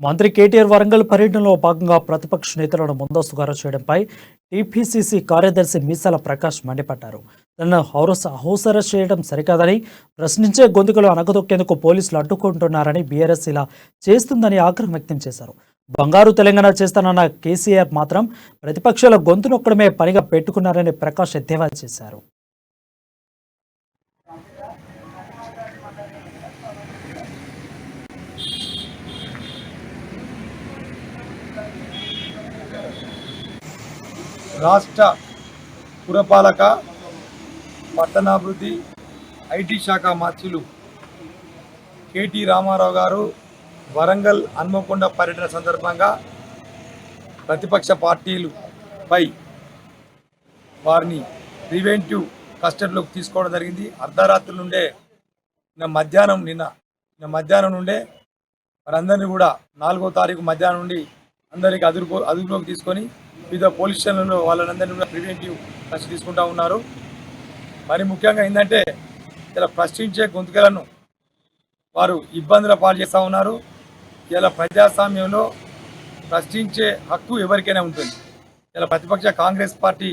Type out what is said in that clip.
మంత్రి కేటీఆర్ వరంగల్ పర్యటనలో భాగంగా ప్రతిపక్ష నేతలను ముందస్తుగా అరెస్ట్ చేయడంపై టీపీసీసీ కార్యదర్శి మీసాల ప్రకాష్ మండిపడ్డారు. తనను హౌస్ అరెస్ట్ చేయడం సరికాదని, ప్రశ్నించే గొంతుకలు అనగదొక్కేందుకు పోలీసులు అడ్డుకుంటున్నారని, బీఆర్ఎస్ ఇలా చేస్తుందని ఆగ్రహం వ్యక్తం చేశారు. బంగారు తెలంగాణ చేస్తానన్న కేసీఆర్ మాత్రం ప్రతిపక్షాల గొంతు నొక్కడమే పనిగా పెట్టుకున్నారని ప్రకాష్ ఎద్దేవా చేశారు. రాష్ట్ర పురపాలక పట్టణాభివృద్ధి ఐటీ శాఖ మంత్రులు కేటీ రామారావు గారు వరంగల్ హన్మకొండ పర్యటన సందర్భంగా ప్రతిపక్ష పార్టీలపై వారిని ప్రివెంటివ్ కస్టడీలోకి తీసుకోవడం జరిగింది. అర్ధరాత్రి నుండే నిన్న మధ్యాహ్నం నుండే వారందరినీ కూడా 4వ తారీఖు మధ్యాహ్నం నుండి అందరికీ అదుపులోకి తీసుకొని వివిధ పోలీస్ స్టేషన్లలో వాళ్ళందరినీ కూడా ప్రివెంటివ్ కస్టడీ తీసుకుంటూ ఉన్నారు. మరి ముఖ్యంగా ఏంటంటే ఇలా ప్రశ్నించే గొంతుకలను వారు ఇబ్బందుల పాలు చేస్తూ ఉన్నారు. ఇలా ప్రజాస్వామ్యంలో ప్రశ్నించే హక్కు ఎవరికైనా ఉంటుంది. ఇలా ప్రతిపక్ష కాంగ్రెస్ పార్టీ